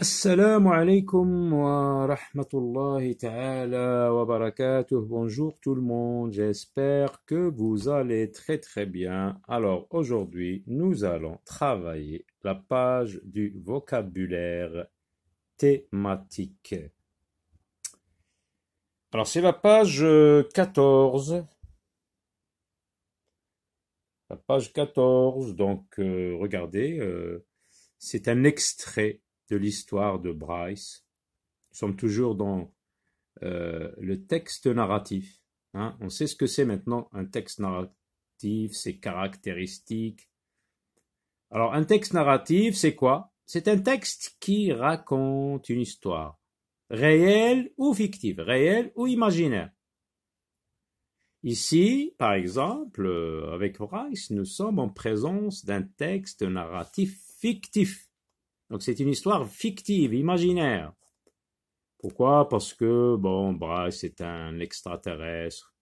Assalamu alaikum wa rahmatullahi ta'ala wa barakatuh. Bonjour tout le monde, j'espère que vous allez très très bien. Alors aujourd'hui, nous allons travailler la page du vocabulaire thématique. Alors c'est la page 14. La page 14, donc regardez, c'est un extrait de l'histoire de Bryce. Nous sommes toujours dans le texte narratif. Hein. On sait ce que c'est maintenant un texte narratif, ses caractéristiques. Alors un texte narratif, c'est quoi? C'est un texte qui raconte une histoire, réelle ou fictive, réelle ou imaginaire. Ici, par exemple, avec Bryce, nous sommes en présence d'un texte narratif fictif. Donc c'est une histoire fictive, imaginaire. Pourquoi? Parce que, bon, Bryce est un extraterrestre.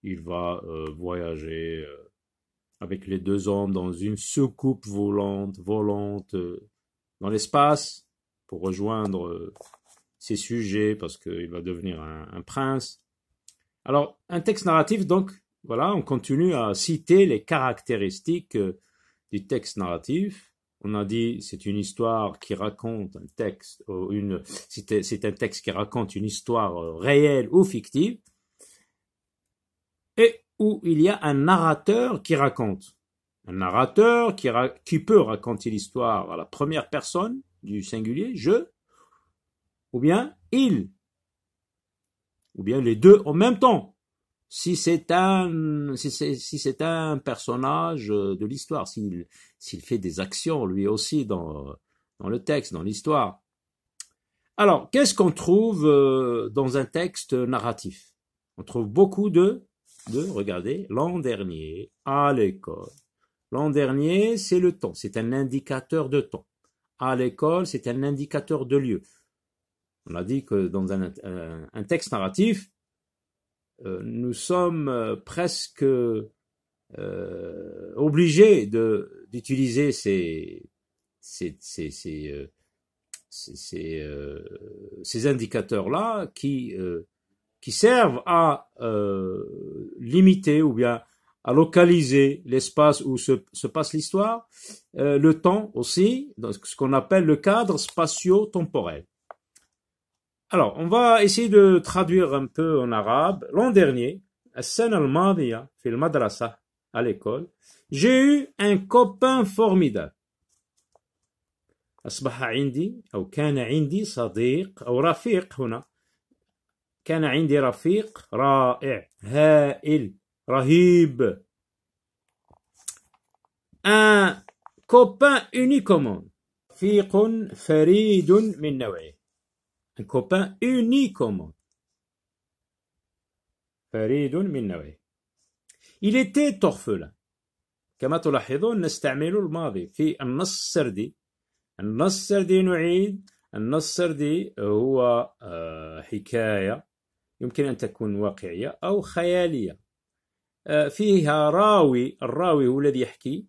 Il va voyager avec les deux hommes dans une soucoupe volante dans l'espace pour rejoindre ses sujets parce qu'il va devenir un prince. Alors, un texte narratif, donc, voilà, on continue à citer les caractéristiques du texte narratif. On a dit c'est une histoire qui raconte un texte, c'est un texte qui raconte une histoire réelle ou fictive, et où il y a un narrateur qui raconte. Un narrateur qui peut raconter l'histoire à la première personne du singulier, je, ou bien il, ou bien les deux en même temps. Si c'est un personnage de l'histoire, s'il fait des actions lui aussi dans le texte, dans l'histoire. Alors, qu'est-ce qu'on trouve dans un texte narratif? On trouve beaucoup regardez, l'an dernier, à l'école. L'an dernier, c'est le temps, c'est un indicateur de temps. À l'école, c'est un indicateur de lieu. On a dit que dans un texte narratif, nous sommes presque obligés d'utiliser ces indicateurs-là qui servent à limiter ou bien à localiser l'espace où se passe l'histoire, le temps aussi, dans ce qu'on appelle le cadre spatio-temporel. Alors, on va essayer de traduire un peu en arabe. L'an dernier, السنة الماضية في المدرسة, à l'école, j'ai eu un copain formidable. أصبح عندي أو كان عندي صديق أو رفيق هنا. كان عندي رفيق رائع, هائل, رهيب. Un copain unique au monde. رفيق فريد من نوعه. Un copain unique au monde. فريد من نوعه. Il était orphelin. كما تلاحظون نستعمل الماضي في النص السردي. النص السردي نعيد. النص السردي هو حكاية يمكن أن تكون واقعية أو خيالية. فيها راوي. الراوي هو الذي يحكي.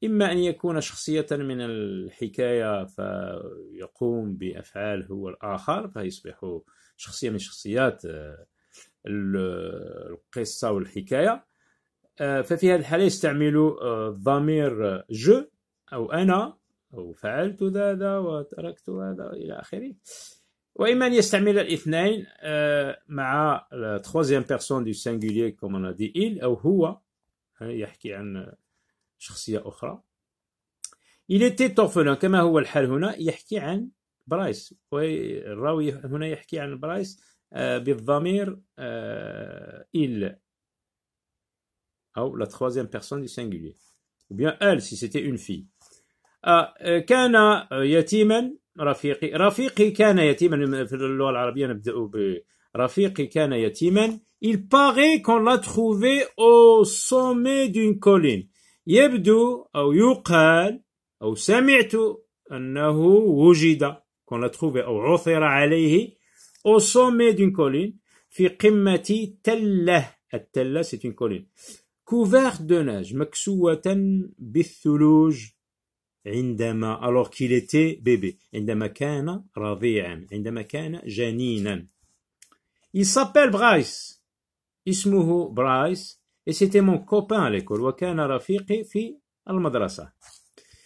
إما أن يكون شخصية من الحكاية فيقوم بأفعال هو الآخر فيصبح شخصية من شخصيات القصة والحكاية. ففي هذه الحالة يستعمل الضمير جو أو أنا أو فعلت هذا وتركت هذا إلى آخره. وإما أن يستعمل الاثنين مع la troisième personne du singulier comme on a dit il أو هو يحكي عن شخصية أخرى. Il était orphelin كما هو الحال هنا يحكي عن برايس والراوي هنا يحكي عن برايس بالضمير il أو la troisième personne du singulier ou bien elle si c'était une fille. كان يتيما رفيقي كان يتيما في اللغة العربية نبدأ برفيقي كان يتيما. Il paraît qu'on l'a trouvé au sommet d'une colline. يبدو أو يقال أو سمعت أنه وجد qu'on l'a trouvé أو عثر عليه au sommet d'une colline في قمة تلة. التلة c'est une colline couverte de neige مكسوة بالثلوج عندما alors qu'il était bébé عندما كان رضيعا عندما كان جنينا. Il s'appelle Bryce. اسمه Bryce et c'était mon copain à l'école وكان رفيقي في المدرسة.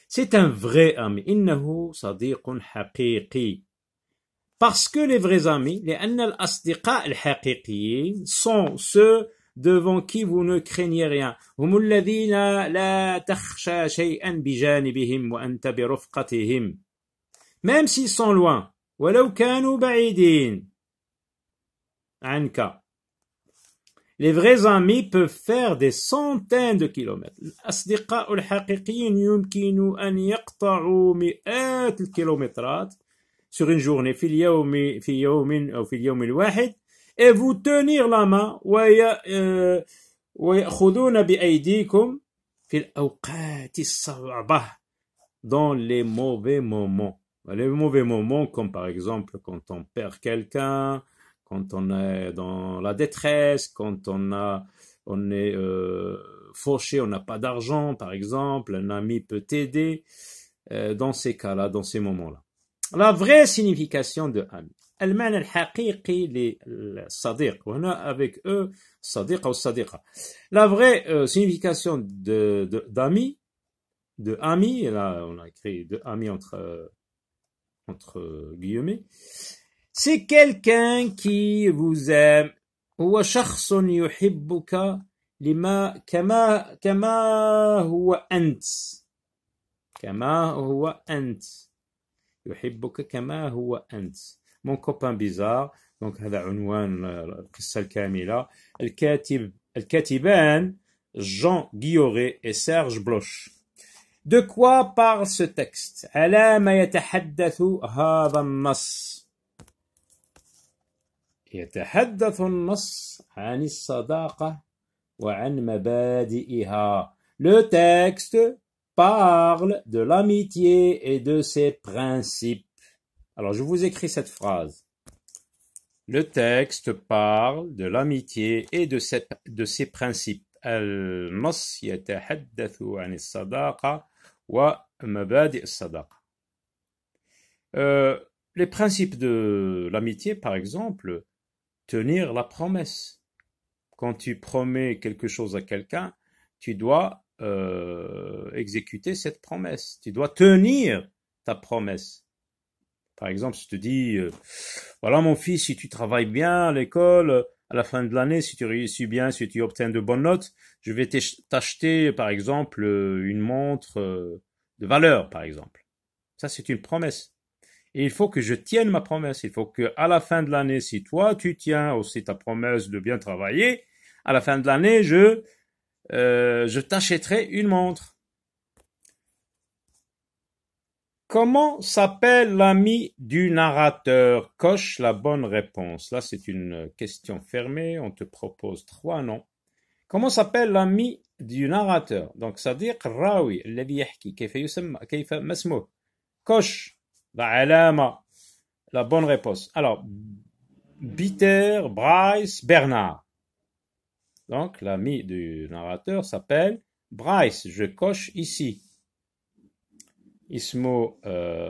C'est un vrai ami. إنه صديق حقيقي. Parce que les vrais amis, لأن الأصدقاء الحقيقيين sont ceux devant qui vous ne craignez rien. هم الذين لا تخشى شيئا بجانبهم وأنت برفقتهم. Même s'ils sont loin. ولو كانوا بعيدين عنك. Les vrais amis peuvent faire des centaines de kilomètres. الأصدقاء الحقيقيين يمكن أن يقطعوا مئات الكيلومترات sur une journée في يوم أو في اليوم الواحد et vous tenir la main ويأخذون بأيديكم في الأوقات الصعبة dans les mauvais moments. Les mauvais moments comme par exemple quand on perd quelqu'un, quand on est dans la détresse, quand on est fauché, on n'a pas d'argent par exemple, un ami peut t'aider dans ces cas-là, dans ces moments-là. La vraie signification de ami. المعنى الحقيقي للصديق وهنا avec eux صديق أو الصديقة. La vraie signification d'ami, de ami, et là on a écrit de ami entre guillemets, c'est quelqu'un qui vous aime. هو شخص يحبك كما هو أنت. كما هو أنت. يحبك كما هو أنت. Mon copain bizarre. Donc هذا عنوان القصة الكاملة. الكاتبان Jean Guilloret et Serge Bloch. De quoi parle ce texte? على ما يتحدث هذا النص. يتحدث النص عن الصداقة وعن مبادئها. Le texte parle de l'amitié et de ses principes. Alors, je vous écris cette phrase. Le texte parle de l'amitié et de ses principes. النص يتحدث عن الصداقة ومبادئ الصداقة. Les principes de l'amitié, par exemple, tenir la promesse. Quand tu promets quelque chose à quelqu'un, tu dois exécuter cette promesse. Tu dois tenir ta promesse. Par exemple, si tu te dis, voilà mon fils, si tu travailles bien à l'école, à la fin de l'année, si tu réussis bien, si tu obtiens de bonnes notes, je vais t'acheter, par exemple, une montre de valeur, par exemple. Ça, c'est une promesse. Et il faut que je tienne ma promesse. Il faut que, à la fin de l'année, si toi, tu tiens aussi ta promesse de bien travailler, à la fin de l'année, je t'achèterai une montre. Comment s'appelle l'ami du narrateur? Coche la bonne réponse. Là, c'est une question fermée. On te propose 3 noms. Comment s'appelle l'ami du narrateur? Donc, صديق الراوي الذي يحكي كيف ما اسمه? Coche la علامة. La bonne réponse. Alors, Peter, Bryce, Bernard. Donc, l'ami du narrateur s'appelle Bryce. Je coche ici. اسمه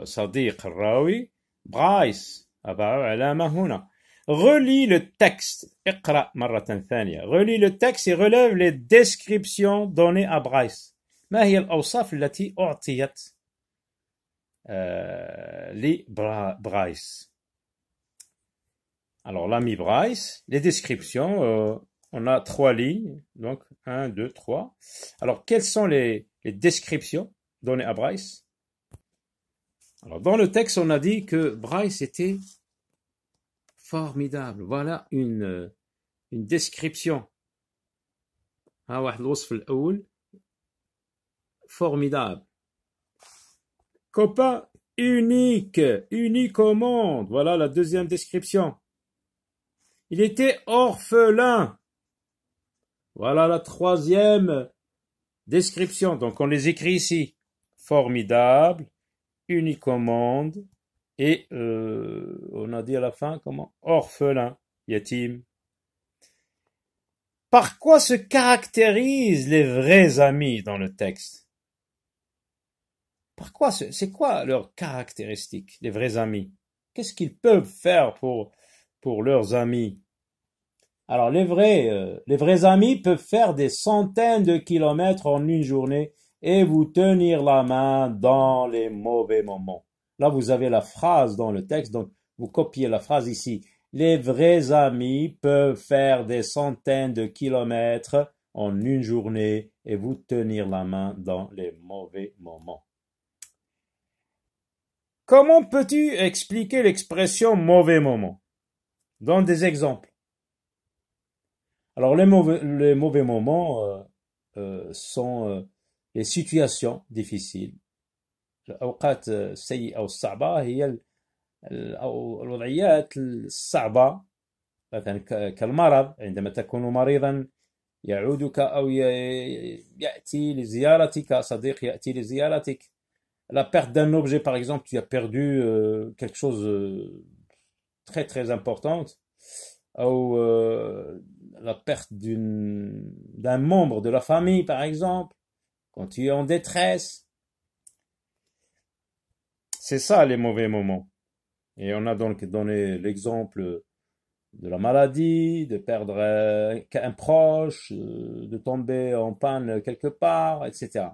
صديق الراوي برايس. أضع علامة هنا. Relis le texte. اقرأ مرة ثانية. Relis le texte et relève les descriptions données à Bryce. ما هي الأوصاف التي أعطيت لبرايس? Alors l'ami Bryce, les descriptions, on a 3 lignes, donc 1, 2, 3. Alors quelles sont les descriptions données à Bryce? Alors, dans le texte, on a dit que Bryce était formidable. Voilà une description. Formidable. Copain unique au monde. Voilà la deuxième description. Il était orphelin. Voilà la troisième description. Donc, on les écrit ici. Formidable. Unique au monde, et on a dit à la fin comment? Orphelin, yatim. Par quoi se caractérisent les vrais amis dans le texte? Par quoi, c'est quoi leurs caractéristiques, les vrais amis? Qu'est-ce qu'ils peuvent faire pour leurs amis? Alors, les vrais amis peuvent faire des centaines de kilomètres en une journée et vous tenir la main dans les mauvais moments. Là, vous avez la phrase dans le texte, donc vous copiez la phrase ici. Les vrais amis peuvent faire des centaines de kilomètres en une journée et vous tenir la main dans les mauvais moments. Comment peux-tu expliquer l'expression mauvais moment? Donne des exemples. Alors, les mauvais moments sont les situations difficiles. الأوقات السيئة والصعبة هي أو الوضعيات الصعبة، مثلا كالمرض، عندما تكون مريضا يعودك أو يأتي لزيارتك، صديق يأتي لزيارتك. La perte d'un objet, par exemple, tu as perdu quelque chose très très importante, ou la perte d'un membre de la famille, par exemple, quand tu es en détresse. C'est ça les mauvais moments. Et on a donc donné l'exemple de la maladie, de perdre un proche, de tomber en panne quelque part, etc.